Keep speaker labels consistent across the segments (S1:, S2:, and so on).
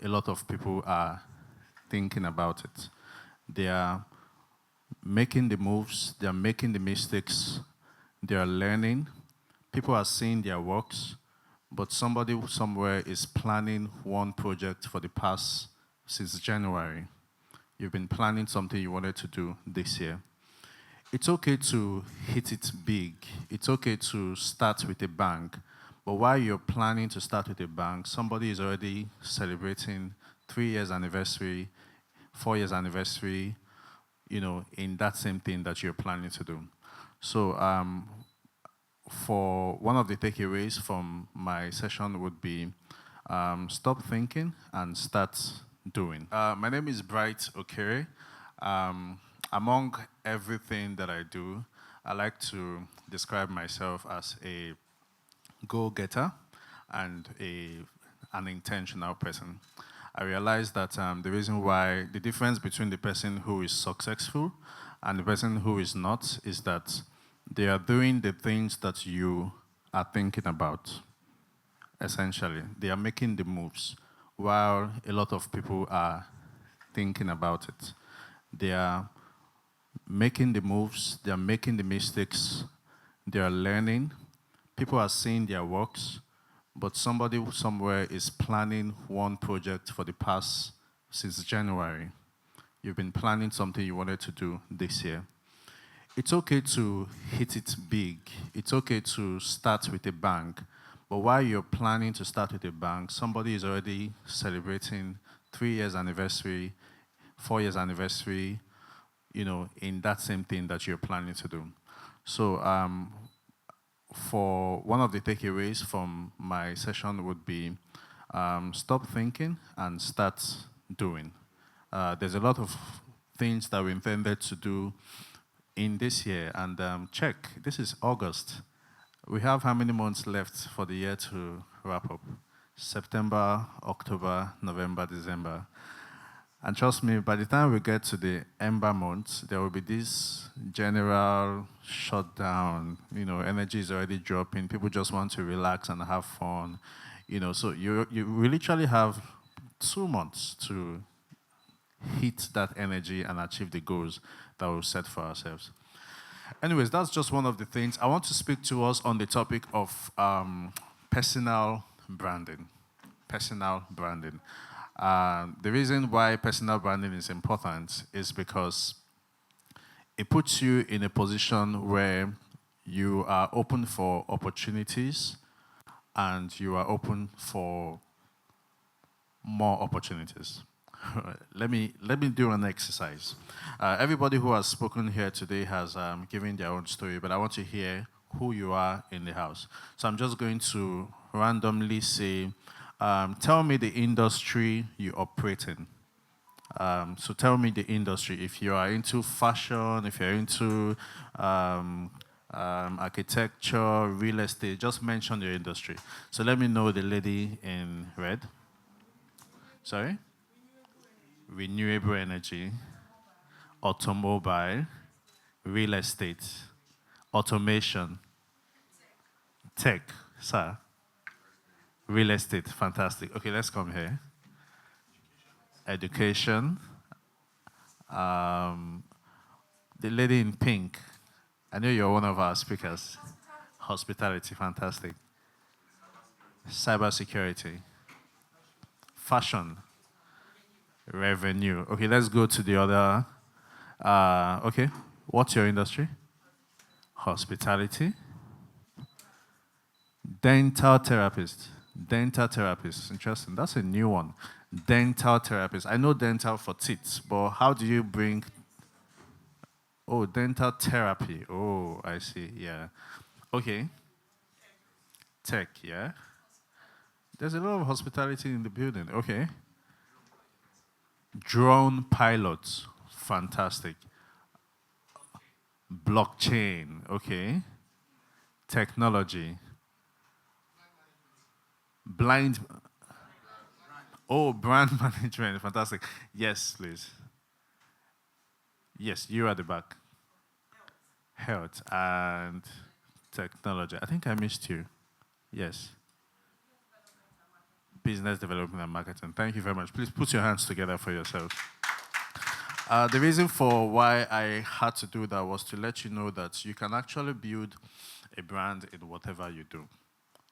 S1: A lot of people are thinking about it. They are making the moves, they are making the mistakes, they are learning. People are seeing their works, but somebody somewhere is planning one project for the past since January. You've been planning something you wanted to do this year. It's okay to hit it big. It's okay to start with a bang. But while you're planning to start with a bang, somebody is already celebrating 3 years anniversary, 4 years anniversary, in that same thing that you're planning to do. So for one of the takeaways from my session would be stop thinking and start doing. My name is Bright Okere. Among everything that I do, I like to describe myself as a go-getter and an intentional person. I realized that the reason why the difference between the person who is successful and the person who is not is that they are doing the things that you are thinking about. Essentially, they are making the moves while a lot of people are thinking about it. They are making the moves, they are making the mistakes, they are learning. People are seeing their works, but somebody somewhere is planning one project for the past since January. You've been planning something you wanted to do this year. It's okay to hit it big. It's okay to start with a bang. But while you're planning to start with a bang, somebody is already celebrating 3 years anniversary, 4 years anniversary, in that same thing that you're planning to do. So for one of the takeaways from my session would be stop thinking and start doing. There's a lot of things that we intended to do in this year, and check, this is August. We have how many months left for the year to wrap up? September, October, November, December. And trust me, by the time we get to the ember months, there will be this general shutdown. Energy is already dropping. People just want to relax and have fun. So we literally have 2 months to hit that energy and achieve the goals that we've set for ourselves. Anyways, that's just one of the things. I want to speak to us on the topic of personal branding. Personal branding. The reason why personal branding is important is because it puts you in a position where you are open for opportunities and you are open for more opportunities. let me do an exercise. Everybody who has spoken here today has given their own story, but I want to hear who you are in the house. So I'm just going to randomly say, tell me the industry you operate in. So tell me the industry. If you are into fashion, if you're into architecture, real estate, just mention your industry. So let me know the lady in red. Sorry? Renewable energy, automobile, real estate, automation, tech, sir. Real estate, fantastic. Okay, let's come here. Education. The lady in pink. I know you're one of our speakers. Hospitality, fantastic. Cybersecurity. Fashion. Revenue. Okay, let's go to the other. Okay, what's your industry? Hospitality. Dental therapist. Dental therapist. Interesting. That's a new one. Dental therapist. I know dental for teeth, but how do you bring. Oh, dental therapy. Oh, I see. Yeah. Okay. Tech, yeah. There's a lot of hospitality in the building. Okay. Drone pilots. Fantastic. Blockchain. Okay. Technology. Blind. Oh, brand management. Fantastic. Yes, please. Yes, you at the back. Health and technology. I think I missed you. Yes. business development and marketing. Thank you very much. Please put your hands together for yourselves. The reason for why I had to do that was to let you know that you can actually build a brand in whatever you do.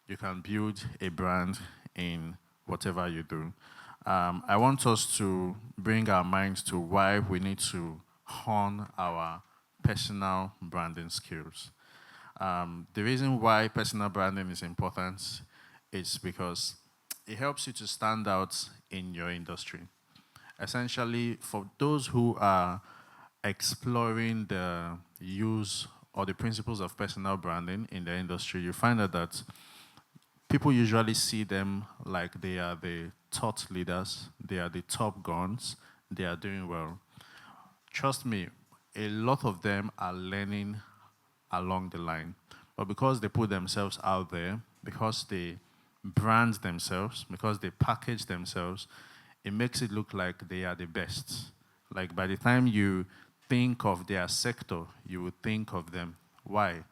S1: You can build a brand in whatever you do. I want us to bring our minds to why we need to hone our personal branding skills. The reason why personal branding is important is because it helps you to stand out in your industry. Essentially, for those who are exploring the use or the principles of personal branding in the industry, you find out that people usually see them like they are the thought leaders, they are the top guns, they are doing well. Trust me, a lot of them are learning along the line. But because they put themselves out there, because they brand themselves, because they package themselves, it makes it look like they are the best. Like by the time you think of their sector, you would think of them. Why?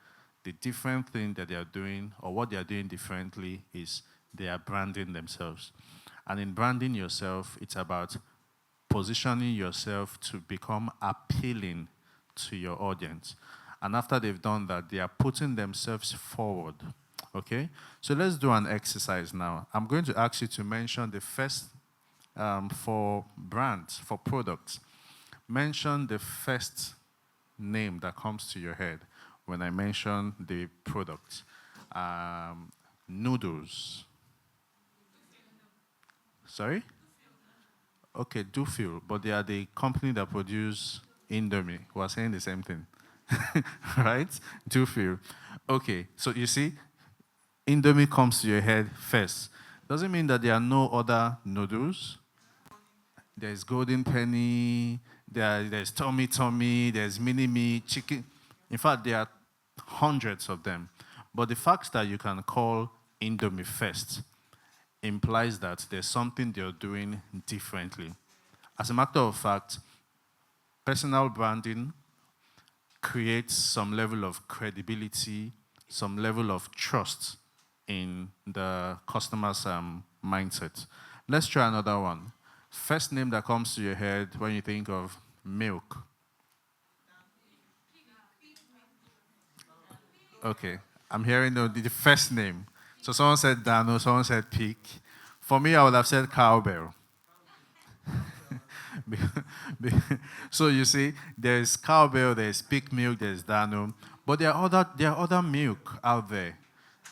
S1: The different thing that they are doing, or what they are doing differently, is they are branding themselves. And in branding yourself, it's about positioning yourself to become appealing to your audience. And after they've done that, they are putting themselves forward. Okay? So let's do an exercise now. I'm going to ask you to mention the first, for brands, for products. Mention the first name that comes to your head when I mention the product. Noodles. Sorry? Okay, Dufil, but they are the company that produce Indomie. We're saying the same thing. Right? Dufil. Okay, so you see, Indomie comes to your head first. Doesn't mean that there are no other noodles. There's Golden Penny, there's Tommy, there's Mini Me, chicken. In fact, there are hundreds of them. But the fact that you can call Indomie first implies that there's something they're doing differently. As a matter of fact, personal branding creates some level of credibility, some level of trust in the customer's mindset. Let's try another one. First name that comes to your head when you think of milk. Okay, I'm hearing the first name. So someone said Dano, someone said Peak. For me, I would have said Cowbell. So you see, there's Cowbell, there's Peak Milk, there's Dano, but there are other milk out there.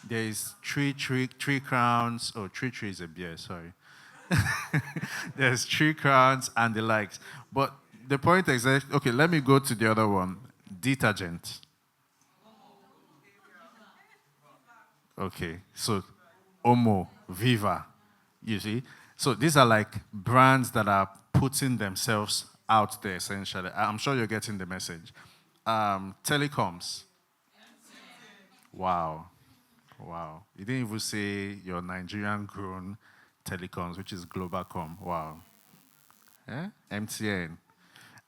S1: There is Three Crowns. Oh, Three is a beer. Sorry. There's Three Crowns and the likes. But the point is, okay, let me go to the other one. Detergent. Okay, so Omo, Viva, you see? So these are like brands that are putting themselves out there, essentially. I'm sure you're getting the message. Telecoms. Wow. Wow. You didn't even say your Nigerian grown telecoms, which is Globacom. Wow. Eh? MTN.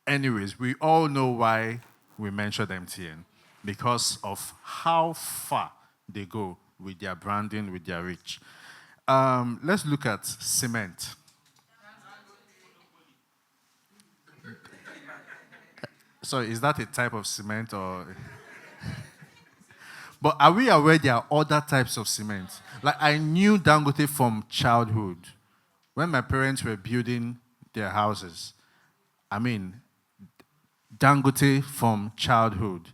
S1: Anyways, we all know why we mentioned MTN. Because of how far they go with their branding, with their reach. Let's look at cement. So is that a type of cement or... But are we aware there are other types of cement? Like I knew Dangote from childhood. When my parents were building their houses, I mean, Dangote from childhood.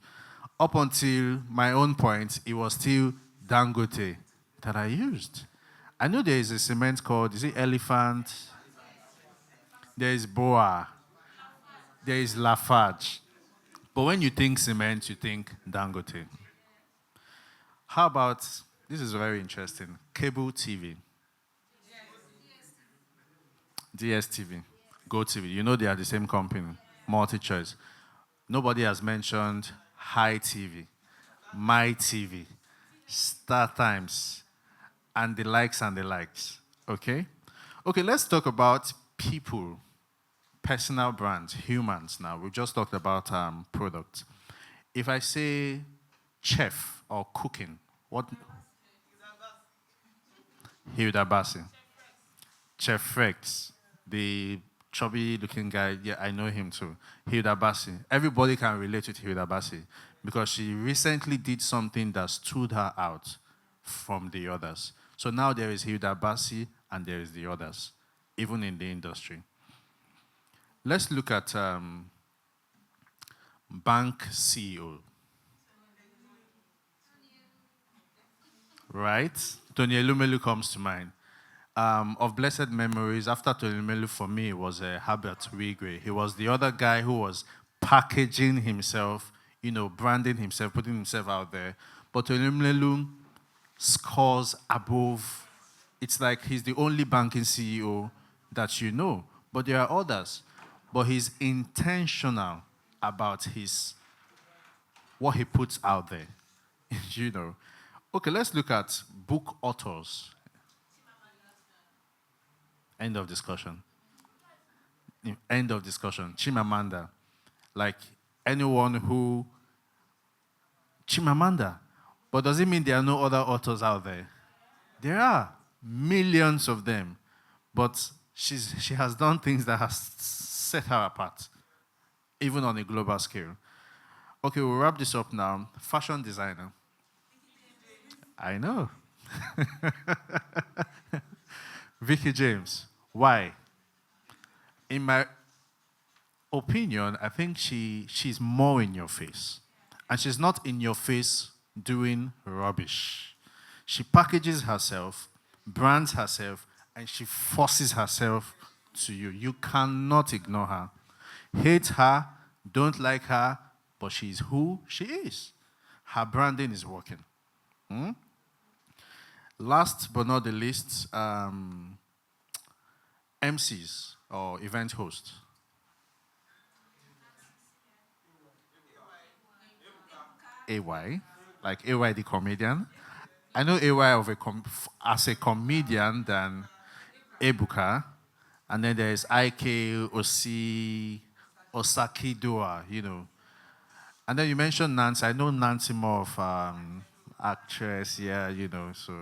S1: Up until my own point, it was still Dangote that I used. I know there is a cement called, is it Elephant? There is Boa. There is Lafarge. But when you think cement, you think Dangote. How about, this is very interesting, cable TV. DSTV. Go TV. You know they are the same company. Multi-choice. Nobody has mentioned High TV, My TV, Star Times, and the likes and the likes. Okay? Okay, let's talk about people, personal brands, humans now. We just talked about products. If I say chef or cooking, what? Hilda Bassi. Chef Rex, the chubby-looking guy, yeah, I know him too. Hilda Bassi. Everybody can relate with Hilda Bassi because she recently did something that stood her out from the others. So now there is Hilda Bassi and there is the others, even in the industry. Let's look at bank CEO, right? Tony Elumelu comes to mind. Of blessed memories, after Tony Elumelu for me was Herbert Wigwe. He was the other guy who was packaging himself, branding himself, putting himself out there. But Tony Elumelu scores above. It's like he's the only banking CEO that you know. But there are others. But he's intentional about what he puts out there. Okay, let's look at book authors. End of discussion. End of discussion. Chimamanda. Like anyone who. Chimamanda. But does it mean there are no other authors out there? There are millions of them. But she has done things that has set her apart, even on a global scale. Okay, we'll wrap this up now. Fashion designer. I know. Vicky James. Why? In my opinion, I think she's more in your face. And she's not in your face doing rubbish. She packages herself, brands herself, and she forces herself to you. You cannot ignore her. Hate her, don't like her, but she's who she is. Her branding is working. Last but not the least, MCs or event hosts. AY, like AY the comedian. I know AY as a comedian than Ebuka. And then there's IK, Osi, Osaki Dua. And then you mentioned Nancy. I know Nancy more of actress, yeah, so.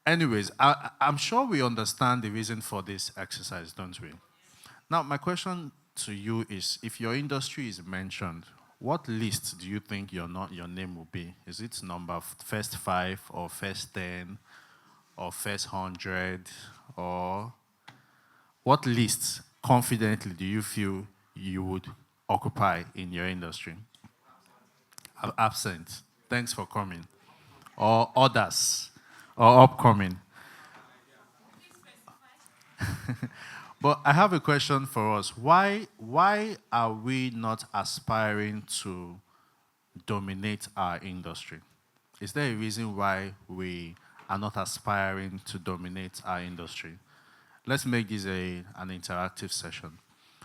S1: Anyways, I'm sure we understand the reason for this exercise, don't we? Now, my question to you is, if your industry is mentioned, what list do you think your name will be? Is it first 5 or first 10 or first 100, or what list confidently do you feel you would occupy in your industry? Absent. Thanks for coming. Or others, or upcoming. But I have a question for us. Why are we not aspiring to dominate our industry? Is there a reason why we are not aspiring to dominate our industry? Let's make this an interactive session.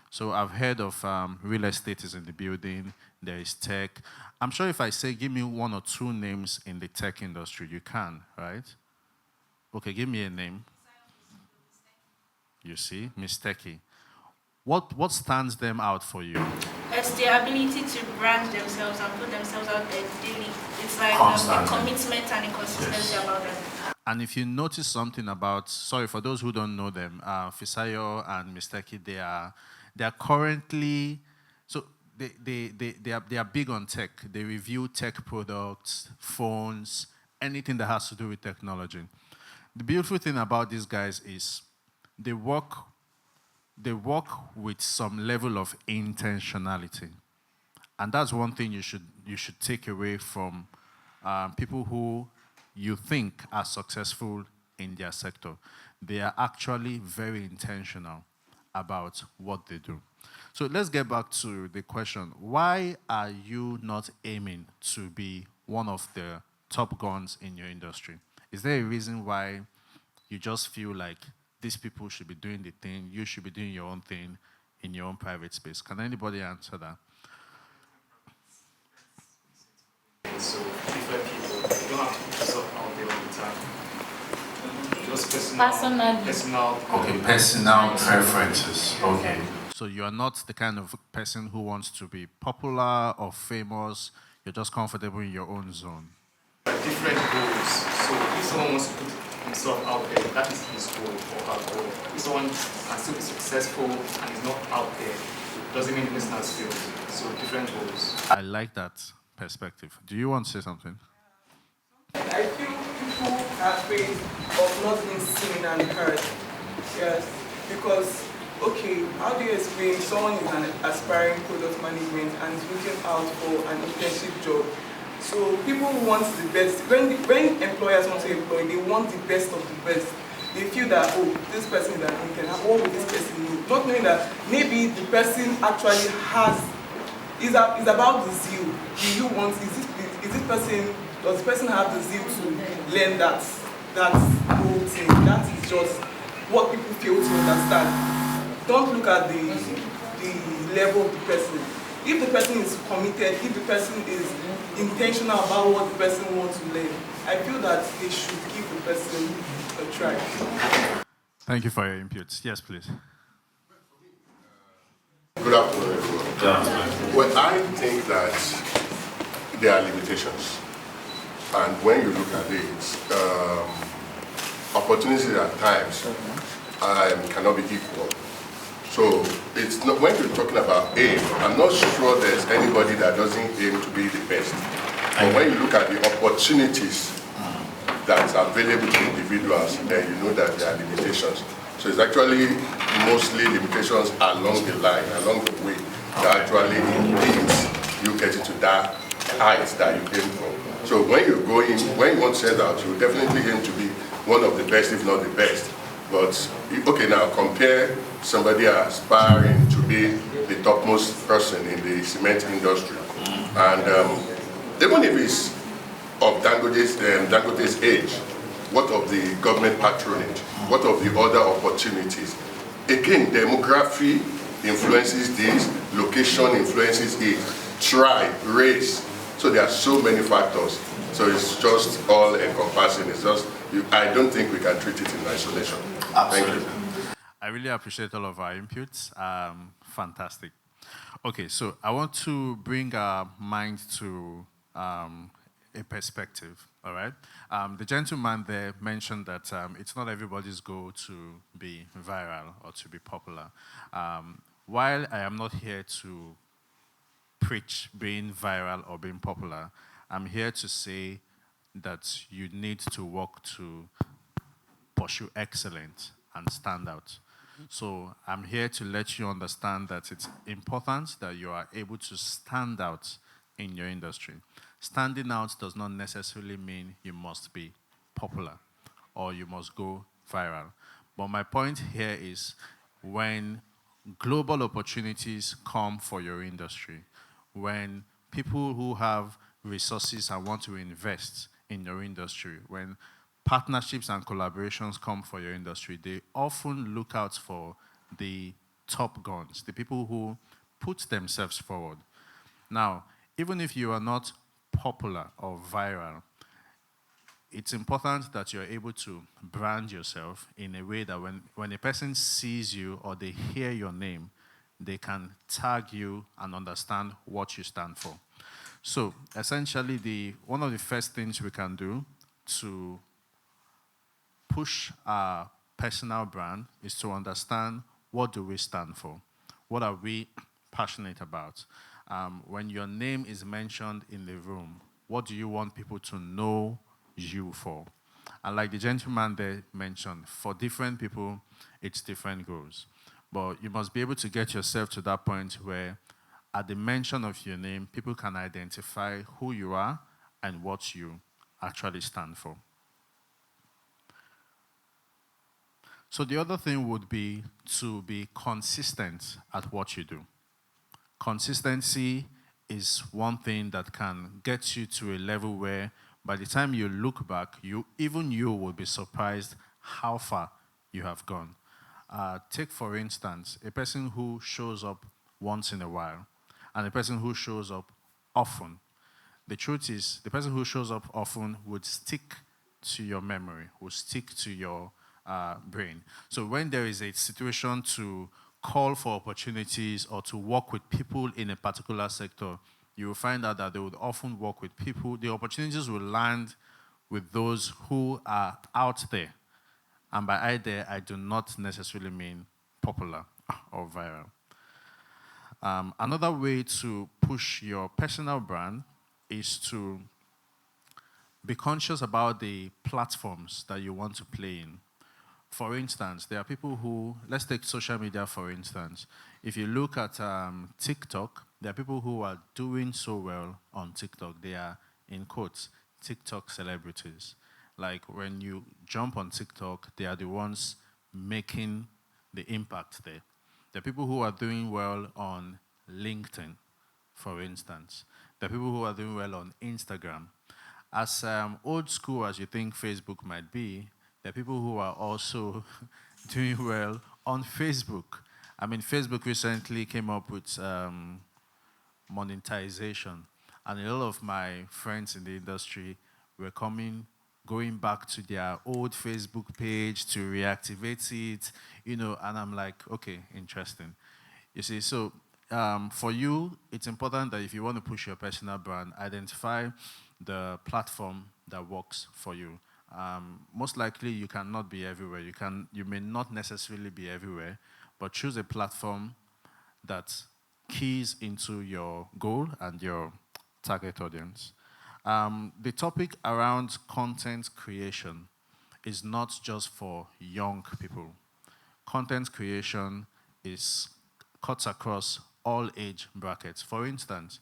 S1: So I've heard of real estate is in the building, there is tech. I'm sure if I say, give me 1 or 2 names in the tech industry, you can, right? Okay, give me a name. You see, Miss Techie. What stands them out for you?
S2: It's their ability to brand themselves and put themselves out there daily. It's like a commitment and a consistency about them.
S1: And if you notice something about, sorry, for those who don't know them, Fisayo and Miss Techie, they are currently, so they are big on tech. They review tech products, phones, anything that has to do with technology. The beautiful thing about these guys is they work with some level of intentionality. And that's one thing you should take away from people who you think are successful in their sector. They are actually very intentional about what they do. So let's get back to the question. Why are you not aiming to be one of the top guns in your industry? Is there a reason why you just feel like these people should be doing the thing, you should be doing your own thing in your own private space? Can anybody answer that?
S3: So different people, you don't have to put yourself out there all the time. Just
S1: personal preferences. Okay. So you are not the kind of person who wants to be popular or famous. You're just comfortable in your own zone.
S3: Different goals. So if someone wants to put himself out there. That is his goal or her goal. If someone can still be successful and is not out there, doesn't mean the person has failed. So different goals.
S1: I like that perspective. Do you want to say something?
S4: I feel people are afraid of not being seen and heard. Yes, because, okay, how do you explain someone is an aspiring product management and is looking out for an internship job? So people want the best. When employers want to employ, they want the best of the best. They feel that, oh, this person is an intern, what would this person do? Not knowing that maybe the person actually is about the zeal. Do you want, is this person, does the person have the zeal to learn that whole thing? That is just what people fail to understand. Don't look at the level of the person. If the person is committed, if the person is intentional about what the person wants to learn, I feel that they should give the person a try.
S1: Thank you for your inputs. Yes, please.
S5: Good afternoon, everyone. Well, I think that there are limitations. And when you look at it, opportunities at times cannot be equal. So it's not, when you're talking about aim, I'm not sure there's anybody that doesn't aim to be the best. And when you look at the opportunities that's available to individuals, then you know that there are limitations. So it's actually mostly limitations along the line, along the way, that actually impedes you getting to that height that you aim for. So when you go in, when you want to set out, you definitely aim to be one of the best, if not the best. But, okay, now compare somebody aspiring to be the topmost person in the cement industry. And even if it's of Dangote's age, what of the government patronage? What of the other opportunities? Again, demography influences this, location influences it, tribe, race. So there are so many factors. So it's just all encompassing. It's just, I don't think we can treat it in isolation.
S1: Absolutely.
S5: Thank you.
S1: I really appreciate all of our inputs. Fantastic. Okay, so I want to bring our mind to a perspective, all right? The gentleman there mentioned that it's not everybody's goal to be viral or to be popular. While I am not here to preach being viral or being popular, I'm here to say that you need to work to pursue excellence and stand out. So I'm here to let you understand that it's important that you are able to stand out in your industry. Standing out does not necessarily mean you must be popular or you must go viral. But my point here is when global opportunities come for your industry, when people who have resources and want to invest in your industry, when partnerships and collaborations come for your industry, they often look out for the top guns, the people who put themselves forward. Now, even if you are not popular or viral, it's important that you're able to brand yourself in a way that when a person sees you or they hear your name, they can tag you and understand what you stand for. So essentially, one of the first things we can do to push our personal brand is to understand what do we stand for, what are we passionate about. When your name is mentioned in the room, what do you want people to know you for? And like the gentleman there mentioned, for different people, it's different goals. But you must be able to get yourself to that point where at the mention of your name, people can identify who you are and what you actually stand for. So the other thing would be to be consistent at what you do. Consistency is one thing that can get you to a level where by the time you look back, you will be surprised how far you have gone. Take, for instance, a person who shows up once in a while and a person who shows up often. The truth is, the person who shows up often would stick to your memory, would stick to your brain. So when there is a situation to call for opportunities or to work with people in a particular sector, you will find out that they would often work with people. The opportunities will land with those who are out there. And by out there, I do not necessarily mean popular or viral. Another way to push your personal brand is to be conscious about the platforms that you want to play in. For instance, there are people who, let's take social media for instance. If you look at TikTok, there are people who are doing so well on TikTok. They are, in quotes, TikTok celebrities. Like when you jump on TikTok, they are the ones making the impact there. There are people who are doing well on LinkedIn, for instance. There are people who are doing well on Instagram. As old school as you think Facebook might be, there are people who are also doing well on Facebook. I mean, Facebook recently came up with monetization, and a lot of my friends in the industry were going back to their old Facebook page to reactivate it, and I'm like, okay, interesting. You see, so for you, it's important that if you want to push your personal brand, identify the platform that works for you. Most likely, you cannot be everywhere. You may not necessarily be everywhere, but choose a platform that keys into your goal and your target audience. The topic around content creation is not just for young people. Content creation cuts across all age brackets. For instance,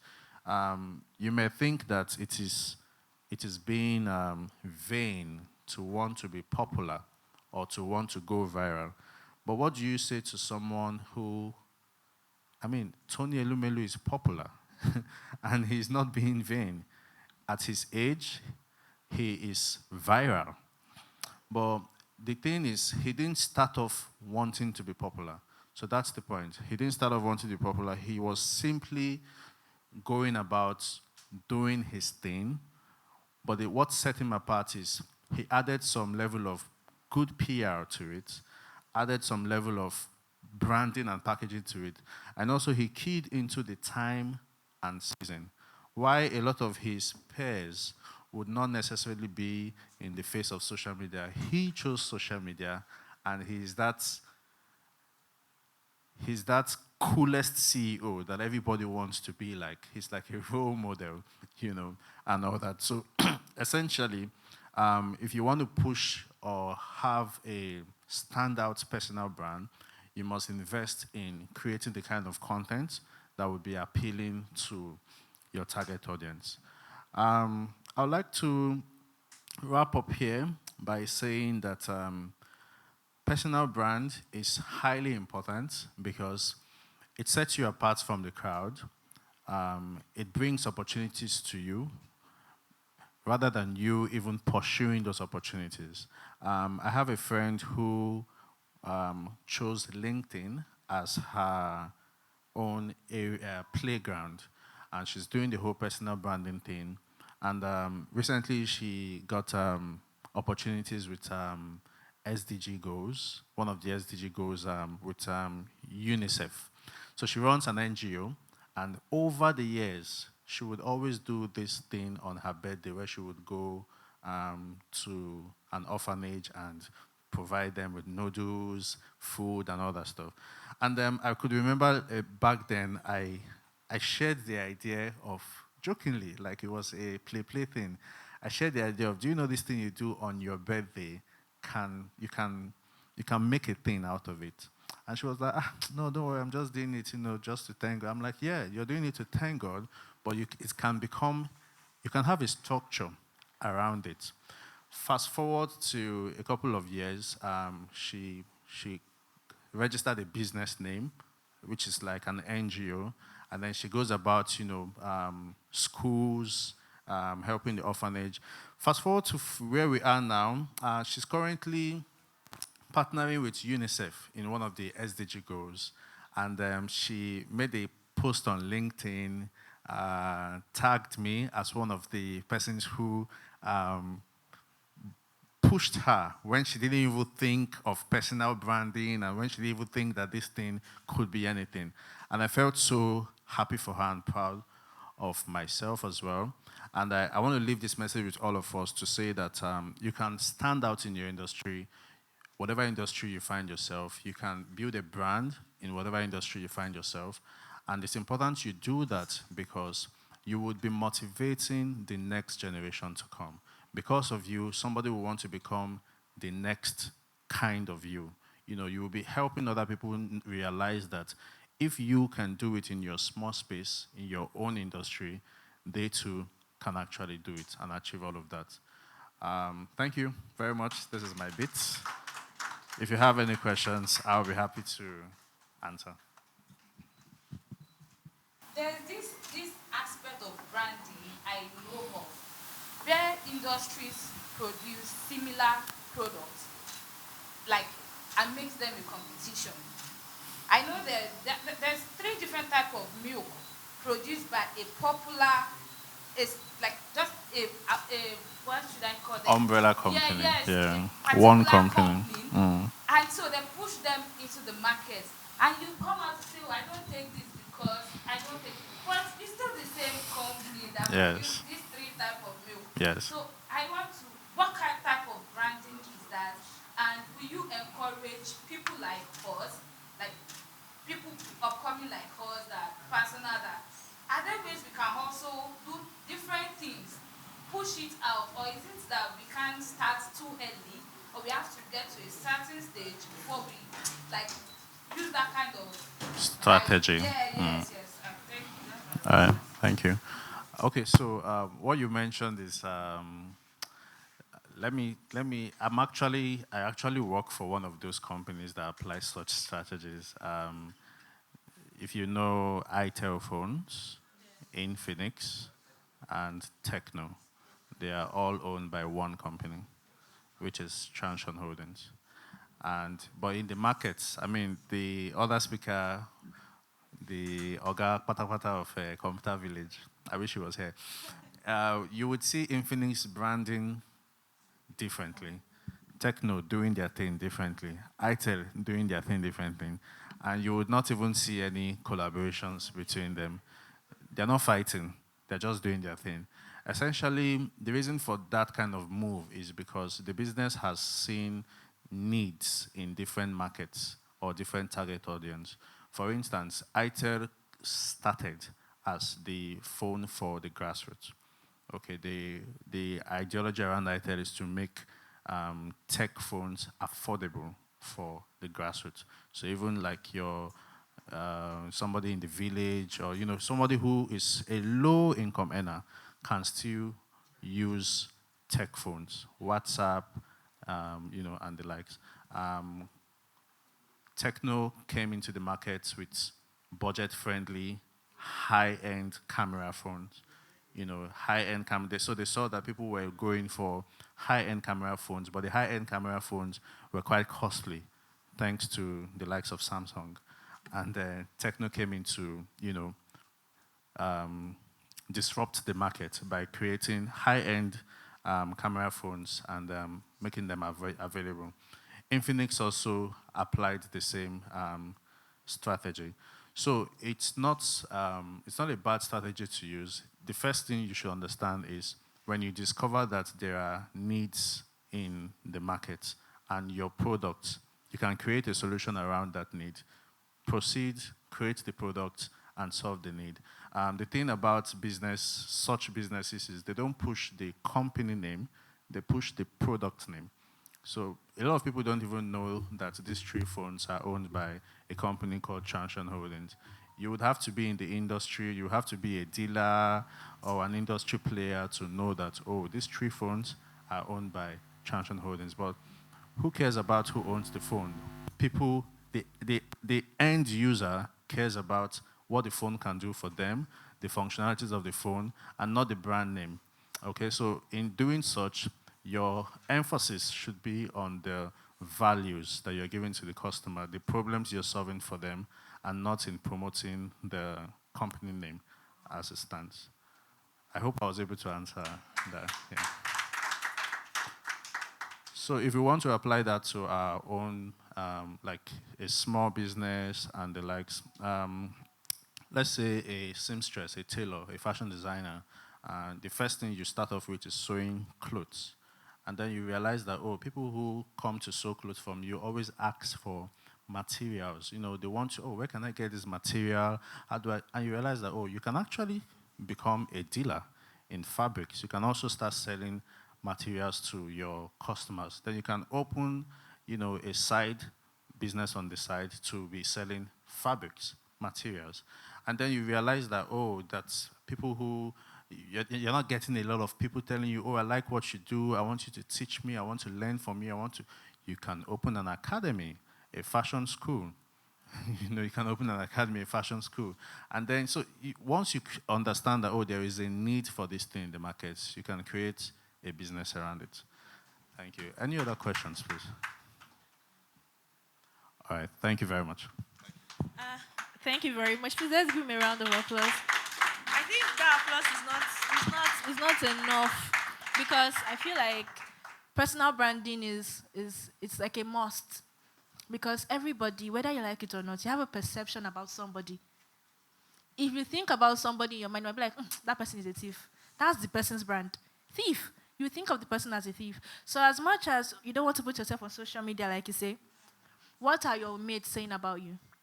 S1: you may think that it is being vain to want to be popular or to want to go viral. But what do you say to someone who, Tony Elumelu is popular and he's not being vain. At his age, he is viral. But the thing is, he didn't start off wanting to be popular. So that's the point. He didn't start off wanting to be popular. He was simply going about doing his thing. But what set him apart is he added some level of good PR to it, added some level of branding and packaging to it. And also he keyed into the time and season. Why a lot of his peers would not necessarily be in the face of social media. He chose social media, and he's that coolest CEO that everybody wants to be like. He's like a role model, and all that. So essentially, if you want to push or have a standout personal brand, you must invest in creating the kind of content that would be appealing to your target audience. I would like to wrap up here by saying that personal brand is highly important because it sets you apart from the crowd. It brings opportunities to you rather than you even pursuing those opportunities. I have a friend who chose LinkedIn as her own playground, and she's doing the whole personal branding thing. And recently she got opportunities with SDG goals, one of the SDG goals with UNICEF. So she runs an NGO, and over the years, she would always do this thing on her birthday where she would go to an orphanage and provide them with noodles, food, and all that stuff. And I could remember back then, I shared the idea of, jokingly, like it was a play thing, I shared the idea of, do you know this thing you do on your birthday, you can make a thing out of it? And she was like, no, don't worry, I'm just doing it, just to thank God. I'm like, yeah, you're doing it to thank God, but you can have a structure around it. Fast forward to a couple of years, she registered a business name, which is like an NGO, and then she goes about, schools, helping the orphanage. Fast forward to where we are now, she's currently partnering with UNICEF in one of the SDG goals, and she made a post on LinkedIn, tagged me as one of the persons who pushed her when she didn't even think of personal branding and when she didn't even think that this thing could be anything. And I felt so happy for her and proud of myself as well. And I want to leave this message with all of us to say that you can stand out in your industry, whatever industry you find yourself. You can build a brand in whatever industry you find yourself. And it's important you do that because you would be motivating the next generation to come. Because of you, somebody will want to become the next kind of you. You know, you will be helping other people realize that if you can do it in your small space, in your own industry, they too can actually do it and achieve all of that. Thank you very much. This is my bit. If you have any questions, I'll be happy to answer.
S6: There's this aspect of branding I know of, where industries produce similar products, like, and makes them a competition. I know there's three different types of milk produced by a popular, it's like just a what should I call it?
S1: Umbrella company.
S6: Yeah, yes,
S1: Yeah.
S6: a
S1: One
S6: particular
S1: company.
S6: And so they push them into the market. And you come out to say, well, I don't take this because I don't take it. But it's still the same company that
S1: Yes.
S6: produces these three types of milk.
S1: Yes.
S6: So I want to, what kind type of branding is that? And will you encourage people like us, like people upcoming like us, that personal, that are there ways we can also do different things, push it out, or is it that we can't start too early, or we have to get to a certain stage before we like use that kind of
S1: Strategy.
S6: Yes. Thank you.
S1: All right. Thank you. Okay, so what you mentioned is let me. I actually work for one of those companies that apply such strategies. If you know itel phones, Infinix, and Techno, they are all owned by one company, which is Transsion Holdings. But in the markets, I mean, the other speaker, the Oga Patapata of Computer Village, I wish he was here. You would see Infinix branding differently, Techno doing their thing differently, itel doing their thing differently, and you would not even see any collaborations between them. They're not fighting, they're just doing their thing. Essentially, the reason for that kind of move is because the business has seen needs in different markets or different target audience. For instance, itel started as the phone for the grassroots. Okay, the ideology around itel is to make tech phones affordable for the grassroots. So even like your somebody in the village, or somebody who is a low income earner can still use tech phones, WhatsApp, and the likes. Techno came into the market with budget-friendly, high-end camera phones. High-end camera. So they saw that people were going for high-end camera phones, but the high-end camera phones were quite costly, thanks to the likes of Samsung. And Techno came in to, disrupt the market by creating high-end camera phones and making them available. Infinix also applied the same strategy. So it's not a bad strategy to use. The first thing you should understand is when you discover that there are needs in the market and your product, you can create a solution around that need. Proceed, create the product, and solve the need. The thing about such businesses is they don't push the company name, they push the product name. So a lot of people don't even know that these three phones are owned by a company called Transsion Holdings. You would have to be in the industry, you have to be a dealer or an industry player to know that, oh, these three phones are owned by Transsion Holdings. But who cares about who owns the phone? People, the end user cares about what the phone can do for them, the functionalities of the phone, and not the brand name. Okay, so in doing such, your emphasis should be on the values that you're giving to the customer, the problems you're solving for them, and not in promoting the company name as it stands. I hope I was able to answer that. Yeah. So if we want to apply that to our own, like a small business and the likes, let's say a seamstress, a tailor, a fashion designer, and the first thing you start off with is sewing clothes. And then you realize that, oh, people who come to sew clothes from you always ask for materials. You know, they want to, oh, where can I get this material? How do I? And you realize that, oh, you can actually become a dealer in fabrics. You can also start selling materials to your customers. Then you can open, you know, a side business on the side to be selling fabrics, materials. And then you realize that, oh, that's people who, you're not getting a lot of people telling you, oh, I like what you do, I want you to teach me, I want to learn from you, you can open an academy, a fashion school. You know, you can open an academy, a fashion school. And then, so once you understand that, oh, there is a need for this thing in the markets, you can create a business around it. Thank you. Any other questions, please? All right, thank you very much.
S7: Thank you very much. Please let's give me a round of applause. I think that applause is not enough because I feel like personal branding is it's like a must. Because everybody, whether you like it or not, you have a perception about somebody. If you think about somebody in your mind, you'll be like, that person is a thief. That's the person's brand. Thief. You think of the person as a thief. So as much as you don't want to put yourself on social media, like you say, what are your mates saying about you?